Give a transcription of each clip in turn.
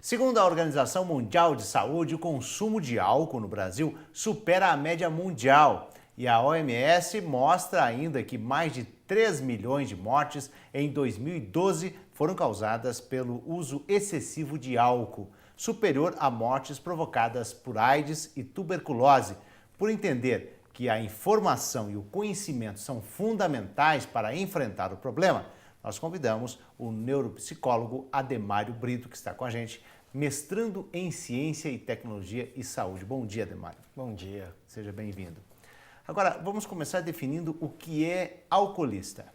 Segundo a Organização Mundial de Saúde, o consumo de álcool no Brasil supera a média mundial. E a OMS mostra ainda que mais de 3 milhões de mortes em 2012 foram causadas pelo uso excessivo de álcool, superior a mortes provocadas por AIDS e tuberculose. Por entender que a informação e o conhecimento são fundamentais para enfrentar o problema, nós convidamos o neuropsicólogo Ademário Brito, que está com a gente, mestrando em Ciência e Tecnologia e Saúde. Bom dia, Ademário. Bom dia. Seja bem-vindo. Agora, vamos começar definindo o que é alcoolista.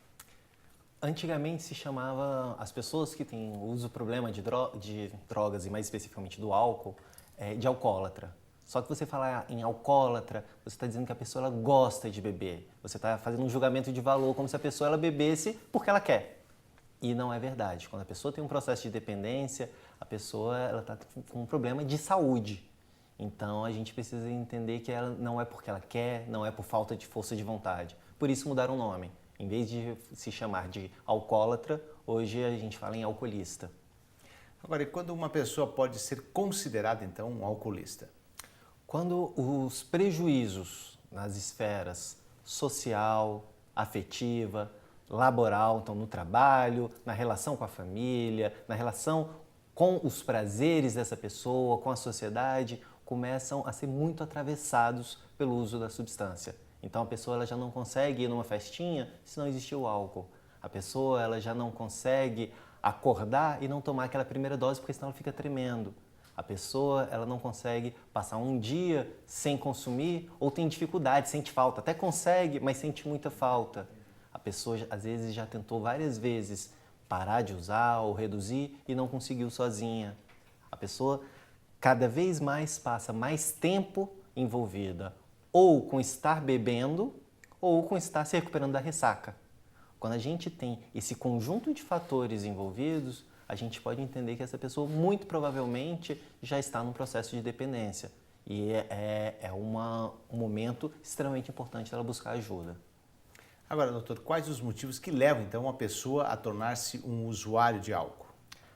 Antigamente se chamava as pessoas que têm uso problema de drogas, e mais especificamente do álcool, de alcoólatra. Só que você falar em alcoólatra, você está dizendo que a pessoa ela gosta de beber. Você está fazendo um julgamento de valor como se a pessoa ela bebesse porque ela quer. E não é verdade. Quando a pessoa tem um processo de dependência, a pessoa está com um problema de saúde. Então a gente precisa entender que ela não é porque ela quer, não é por falta de força de vontade. Por isso mudaram o nome. Em vez de se chamar de alcoólatra, hoje a gente fala em alcoolista. Agora, e quando uma pessoa pode ser considerada, então, um alcoolista? Quando os prejuízos nas esferas social, afetiva, laboral, então no trabalho, na relação com a família, na relação com os prazeres dessa pessoa, com a sociedade, começam a ser muito atravessados pelo uso da substância. Então a pessoa ela já não consegue ir numa festinha se não existir o álcool. A pessoa ela já não consegue acordar e não tomar aquela primeira dose porque senão ela fica tremendo. A pessoa ela não consegue passar um dia sem consumir ou tem dificuldade, sente falta. Até consegue, mas sente muita falta. A pessoa às vezes já tentou várias vezes parar de usar ou reduzir e não conseguiu sozinha. A pessoa cada vez mais passa mais tempo envolvida ou com estar bebendo ou com estar se recuperando da ressaca. Quando a gente tem esse conjunto de fatores envolvidos, a gente pode entender que essa pessoa muito provavelmente já está num processo de dependência e um momento extremamente importante dela buscar ajuda. Agora, doutor, quais os motivos que levam, então, uma pessoa a tornar-se um usuário de álcool?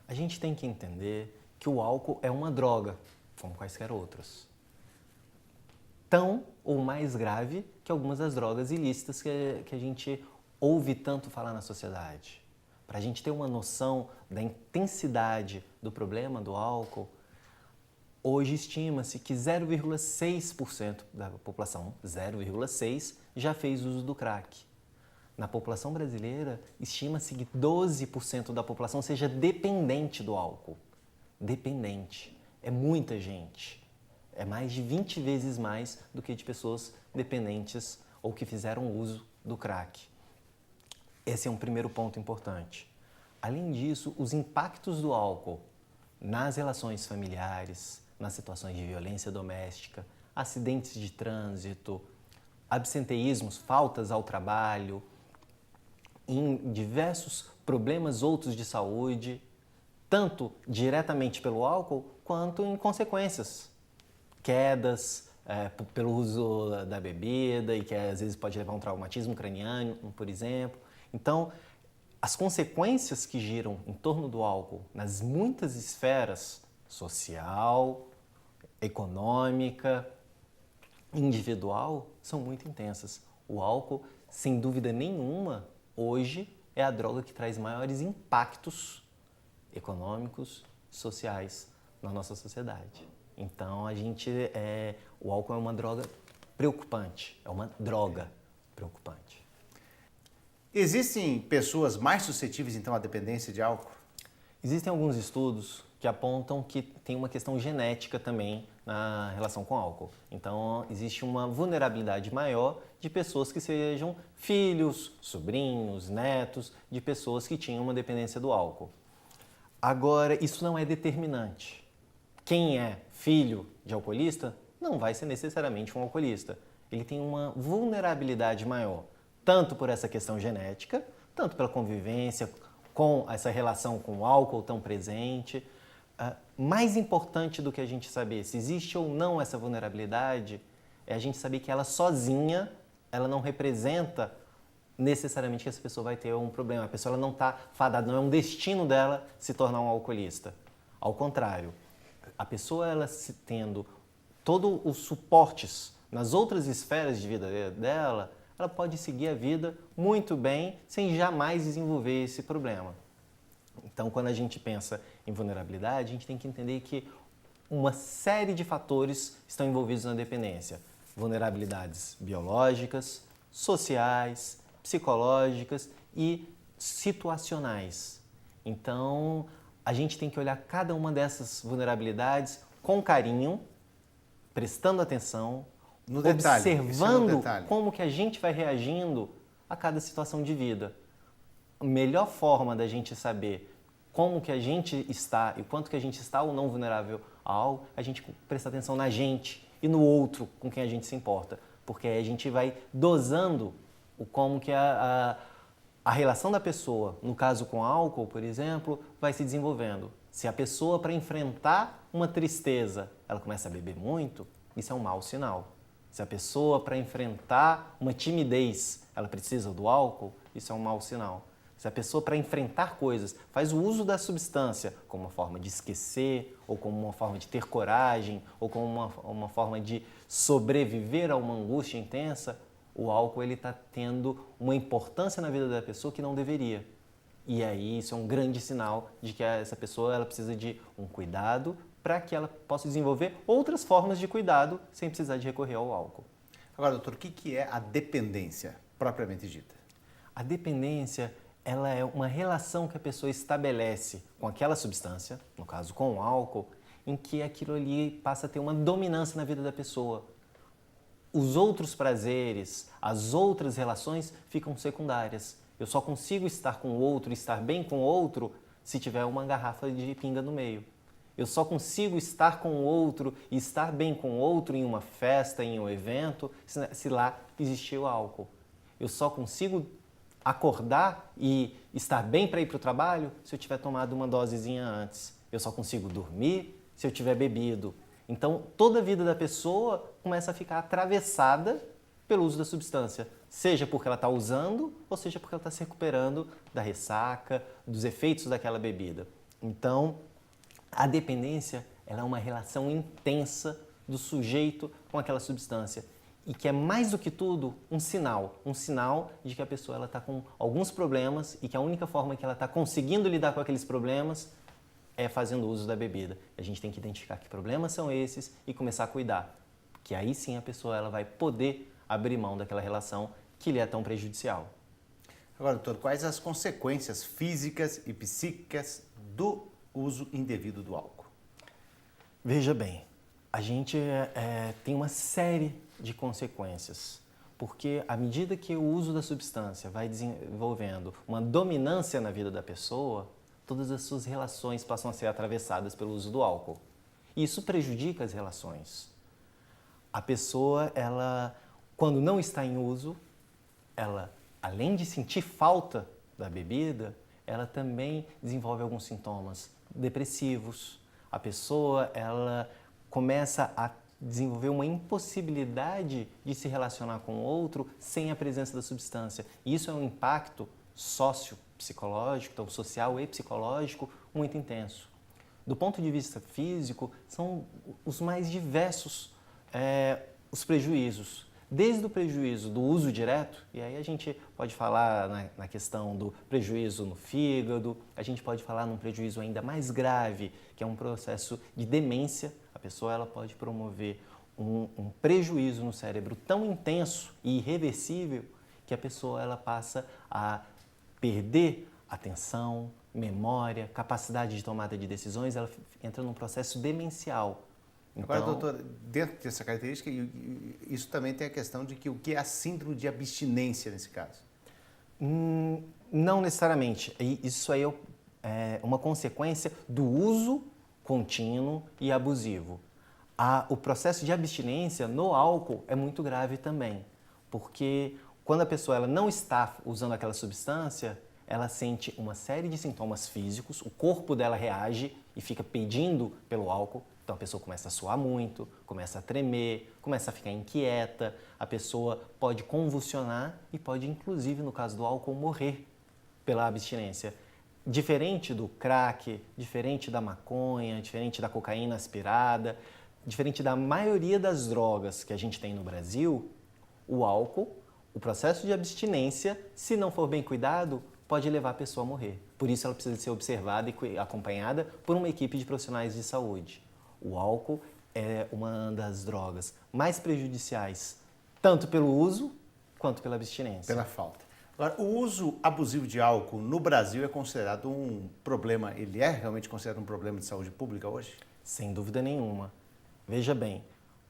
A gente tem que entender que o álcool é uma droga, como quaisquer outras. Tão ou mais grave que algumas das drogas ilícitas que a gente ouve tanto falar na sociedade. Para a gente ter uma noção da intensidade do problema do álcool, hoje estima-se que 0,6% da população, 0,6%, já fez uso do crack. Na população brasileira, estima-se que 12% da população seja dependente do álcool. Dependente. É muita gente. É mais de 20 vezes mais do que de pessoas dependentes ou que fizeram uso do crack. Esse é um primeiro ponto importante. Além disso, os impactos do álcool nas relações familiares, nas situações de violência doméstica, acidentes de trânsito, absenteísmos, faltas ao trabalho, em diversos problemas outros de saúde, tanto diretamente pelo álcool quanto em consequências. Quedas pelo uso da bebida e que às vezes pode levar a um traumatismo craniano, por exemplo. Então, as consequências que giram em torno do álcool nas muitas esferas social, econômica, individual, são muito intensas. O álcool, sem dúvida nenhuma, hoje é a droga que traz maiores impactos econômicos, sociais na nossa sociedade. Então, o álcool é uma droga preocupante, é uma droga preocupante. Existem pessoas mais suscetíveis, então, à dependência de álcool? Existem alguns estudos que apontam que tem uma questão genética também na relação com álcool. Então, existe uma vulnerabilidade maior de pessoas que sejam filhos, sobrinhos, netos de pessoas que tinham uma dependência do álcool. Agora, isso não é determinante. Quem é filho de alcoolista não vai ser necessariamente um alcoolista. Ele tem uma vulnerabilidade maior, tanto por essa questão genética, tanto pela convivência com essa relação com o álcool tão presente. Mais importante do que a gente saber se existe ou não essa vulnerabilidade é a gente saber que ela sozinha, ela não representa necessariamente que essa pessoa vai ter um problema. A pessoa ela não está fadada, não é um destino dela se tornar um alcoolista. Ao contrário, a pessoa ela se tendo todos os suportes nas outras esferas de vida dela, ela pode seguir a vida muito bem sem jamais desenvolver esse problema. Então, quando a gente pensa em vulnerabilidade, a gente tem que entender que uma série de fatores estão envolvidos na dependência. Vulnerabilidades biológicas, sociais, psicológicas e situacionais. Então, a gente tem que olhar cada uma dessas vulnerabilidades com carinho, prestando atenção, No detalhe, observando como que a gente vai reagindo a cada situação de vida. A melhor forma da gente saber como que a gente está e quanto que a gente está ou não vulnerável a algo, a gente prestar atenção na gente e no outro com quem a gente se importa. Porque aí a gente vai dosando o como que a relação da pessoa, no caso com álcool, por exemplo, vai se desenvolvendo. Se a pessoa, para enfrentar uma tristeza, ela começa a beber muito, isso é um mau sinal. Se a pessoa, para enfrentar uma timidez, ela precisa do álcool, isso é um mau sinal. Se a pessoa, para enfrentar coisas, faz o uso da substância como uma forma de esquecer, ou como uma forma de ter coragem, ou como uma forma de sobreviver a uma angústia intensa, o álcool está tendo uma importância na vida da pessoa que não deveria. E aí isso é um grande sinal de que essa pessoa ela precisa de um cuidado para que ela possa desenvolver outras formas de cuidado sem precisar de recorrer ao álcool. Agora, doutor, o que é a dependência propriamente dita? A dependência ela é uma relação que a pessoa estabelece com aquela substância, no caso com o álcool, em que aquilo ali passa a ter uma dominância na vida da pessoa. Os outros prazeres, as outras relações ficam secundárias. Eu só consigo estar com o outro, estar bem com o outro, se tiver uma garrafa de pinga no meio. Eu só consigo estar com o outro e estar bem com o outro em uma festa, em um evento, se lá existir o álcool. Eu só consigo acordar e estar bem para ir para o trabalho se eu tiver tomado uma dosezinha antes. Eu só consigo dormir se eu tiver bebido. Então, toda a vida da pessoa começa a ficar atravessada pelo uso da substância, seja porque ela está usando ou seja porque ela está se recuperando da ressaca, dos efeitos daquela bebida. Então, a dependência ela é uma relação intensa do sujeito com aquela substância e que é mais do que tudo um sinal de que a pessoa está com alguns problemas e que a única forma que ela está conseguindo lidar com aqueles problemas é fazendo uso da bebida. A gente tem que identificar que problemas são esses e começar a cuidar, que aí sim a pessoa ela vai poder abrir mão daquela relação que lhe é tão prejudicial. Agora, doutor, quais as consequências físicas e psíquicas do uso indevido do álcool? Veja bem, a gente tem uma série de consequências, porque à medida que o uso da substância vai desenvolvendo uma dominância na vida da pessoa, todas as suas relações passam a ser atravessadas pelo uso do álcool. E isso prejudica as relações. A pessoa, ela, quando não está em uso, ela, além de sentir falta da bebida, ela também desenvolve alguns sintomas depressivos. A pessoa, ela começa a desenvolver uma impossibilidade de se relacionar com o outro sem a presença da substância. E isso é um impacto sociopsicológico, então social e psicológico, muito intenso. Do ponto de vista físico, são os mais diversos os prejuízos. Desde o prejuízo do uso direto, e aí a gente pode falar na questão do prejuízo no fígado, a gente pode falar num prejuízo ainda mais grave, que é um processo de demência. A pessoa ela pode promover um prejuízo no cérebro tão intenso e irreversível que a pessoa ela passa a perder atenção, memória, capacidade de tomada de decisões, ela entra num processo demencial. Agora, doutor, dentro dessa característica, isso também tem a questão de que o que é a síndrome de abstinência nesse caso? Não necessariamente. Isso aí é uma consequência do uso contínuo e abusivo. O processo de abstinência no álcool é muito grave também, porque quando a pessoa ela não está usando aquela substância, ela sente uma série de sintomas físicos, o corpo dela reage e fica pedindo pelo álcool. Então a pessoa começa a suar muito, começa a tremer, começa a ficar inquieta, a pessoa pode convulsionar e pode, inclusive, no caso do álcool, morrer pela abstinência. diferente do crack, diferente da maconha, diferente da cocaína aspirada, diferente da maioria das drogas que a gente tem no Brasil, o álcool, o processo de abstinência, se não for bem cuidado, pode levar a pessoa a morrer. Por isso ela precisa ser observada e acompanhada por uma equipe de profissionais de saúde. O álcool é uma das drogas mais prejudiciais, tanto pelo uso quanto pela abstinência. Pela falta. Agora, o uso abusivo de álcool no Brasil é considerado um problema, ele é realmente considerado um problema de saúde pública hoje? Sem dúvida nenhuma. Veja bem,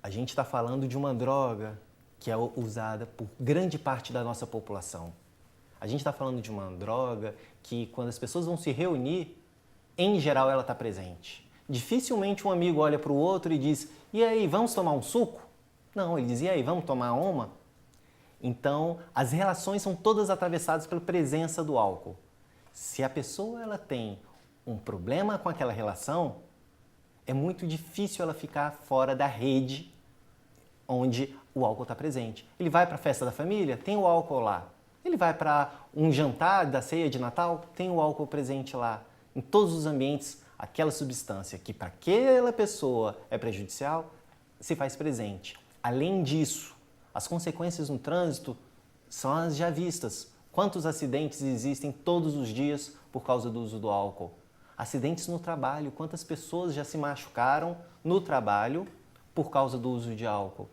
a gente está falando de uma droga que é usada por grande parte da nossa população. A gente está falando de uma droga que, quando as pessoas vão se reunir, em geral ela está presente. Dificilmente um amigo olha para o outro e diz: e aí, vamos tomar um suco? Não, ele diz: e aí, vamos tomar uma? Então, as relações são todas atravessadas pela presença do álcool. Se a pessoa ela tem um problema com aquela relação, é muito difícil ela ficar fora da rede onde o álcool está presente. Ele vai para a festa da família, tem o álcool lá. Ele vai para um jantar da ceia de Natal, tem o álcool presente lá. Em todos os ambientes, aquela substância que para aquela pessoa é prejudicial, se faz presente. Além disso, as consequências no trânsito são as já vistas. Quantos acidentes existem todos os dias por causa do uso do álcool? Acidentes no trabalho, quantas pessoas já se machucaram no trabalho por causa do uso de álcool?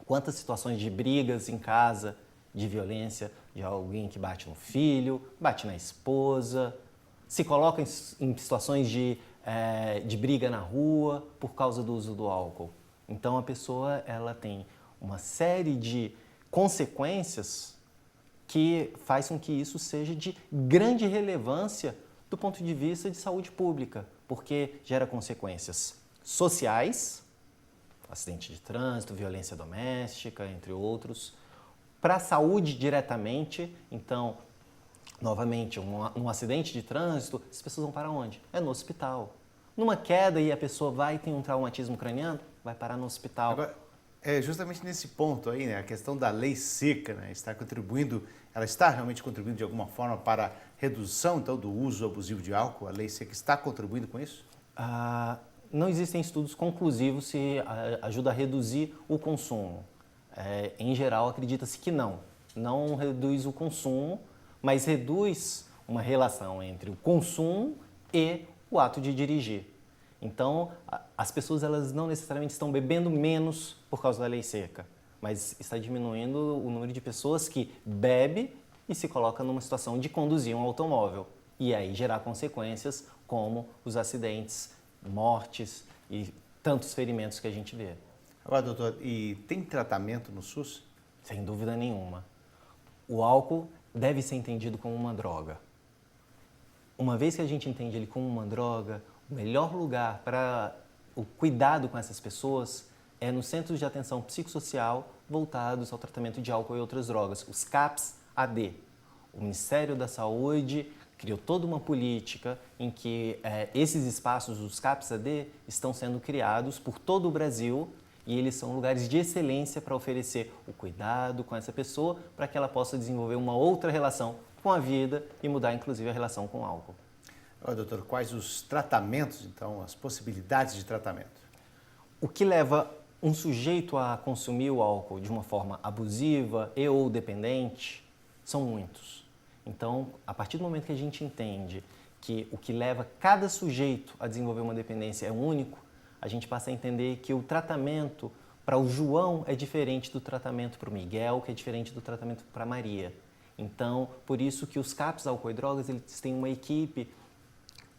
Quantas situações de brigas em casa, de violência, de alguém que bate no filho, bate na esposa, se coloca em situações de briga na rua por causa do uso do álcool. Então a pessoa ela tem uma série de consequências que faz com que isso seja de grande relevância do ponto de vista de saúde pública, porque gera consequências sociais, acidente de trânsito, violência doméstica, entre outros. Para a saúde diretamente, então, novamente, um acidente de trânsito, as pessoas vão para onde? É no hospital. Numa queda e a pessoa vai e tem um traumatismo craniano, vai parar no hospital. Agora, é justamente nesse ponto aí, né, a questão da lei seca, né, ela está realmente contribuindo de alguma forma para a redução, então, do uso abusivo de álcool? A lei seca está contribuindo com isso? Não existem estudos conclusivos se ajuda a reduzir o consumo. Em geral, acredita-se que não reduz o consumo, mas reduz uma relação entre o consumo e o ato de dirigir. Então, as pessoas elas não necessariamente estão bebendo menos por causa da lei seca, mas está diminuindo o número de pessoas que bebe e se coloca numa situação de conduzir um automóvel e aí gerar consequências como os acidentes, mortes e tantos ferimentos que a gente vê. Agora, doutor, e tem tratamento no SUS? Sem dúvida nenhuma. O álcool deve ser entendido como uma droga. Uma vez que a gente entende ele como uma droga, o melhor lugar para o cuidado com essas pessoas é nos centros de atenção psicossocial voltados ao tratamento de álcool e outras drogas, os CAPS-AD. O Ministério da Saúde criou toda uma política em que esses espaços, os CAPS-AD, estão sendo criados por todo o Brasil e eles são lugares de excelência para oferecer o cuidado com essa pessoa para que ela possa desenvolver uma outra relação com a vida e mudar, inclusive, a relação com o álcool. Agora, doutor, quais os tratamentos, então, as possibilidades de tratamento? O que leva um sujeito a consumir o álcool de uma forma abusiva e ou dependente são muitos. Então, a partir do momento que a gente entende que o que leva cada sujeito a desenvolver uma dependência é único, a gente passa a entender que o tratamento para o João é diferente do tratamento para o Miguel, que é diferente do tratamento para a Maria. Então, por isso que os CAPs Álcool e Drogas eles têm uma equipe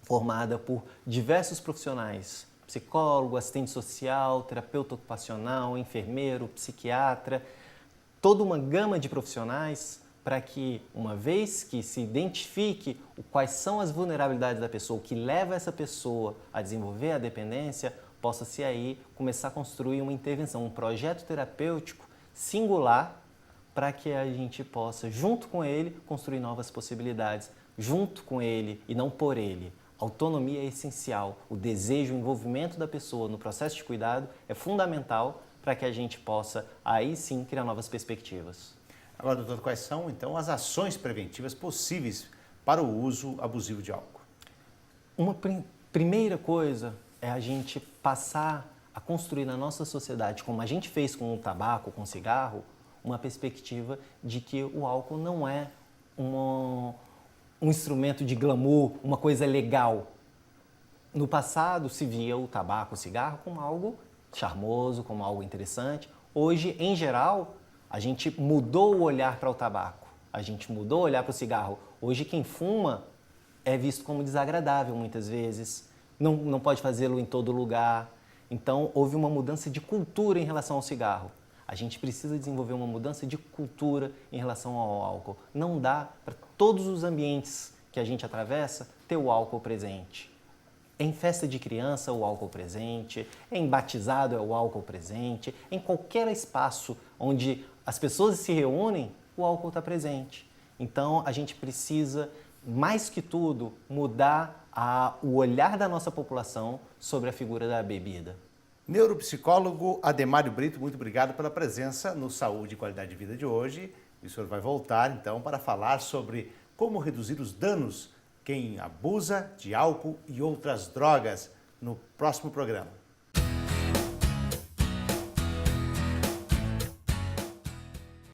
formada por diversos profissionais, psicólogo, assistente social, terapeuta ocupacional, enfermeiro, psiquiatra, toda uma gama de profissionais para que, uma vez que se identifique quais são as vulnerabilidades da pessoa, o que leva essa pessoa a desenvolver a dependência, possa-se aí começar a construir uma intervenção, um projeto terapêutico singular para que a gente possa, junto com ele, construir novas possibilidades, junto com ele e não por ele. Autonomia é essencial, o desejo, o envolvimento da pessoa no processo de cuidado é fundamental para que a gente possa, aí sim, criar novas perspectivas. Agora, doutor, quais são, então, as ações preventivas possíveis para o uso abusivo de álcool? Uma primeira coisa é a gente passar a construir na nossa sociedade, como a gente fez com o tabaco, com o cigarro, uma perspectiva de que o álcool não é um instrumento de glamour, uma coisa legal. No passado se via o tabaco, o cigarro como algo charmoso, como algo interessante. Hoje, em geral, a gente mudou o olhar para o tabaco, a gente mudou o olhar para o cigarro. Hoje quem fuma é visto como desagradável muitas vezes, não pode fazê-lo em todo lugar. Então houve uma mudança de cultura em relação ao cigarro. A gente precisa desenvolver uma mudança de cultura em relação ao álcool. Não dá para todos os ambientes que a gente atravessa ter o álcool presente. Em festa de criança, o álcool presente, em batizado é o álcool presente, em qualquer espaço onde as pessoas se reúnem, o álcool está presente. Então, a gente precisa, mais que tudo, mudar o olhar da nossa população sobre a figura da bebida. Neuropsicólogo Ademário Brito, muito obrigado pela presença no Saúde e Qualidade de Vida de hoje. O senhor vai voltar, então, para falar sobre como reduzir os danos quem abusa de álcool e outras drogas no próximo programa.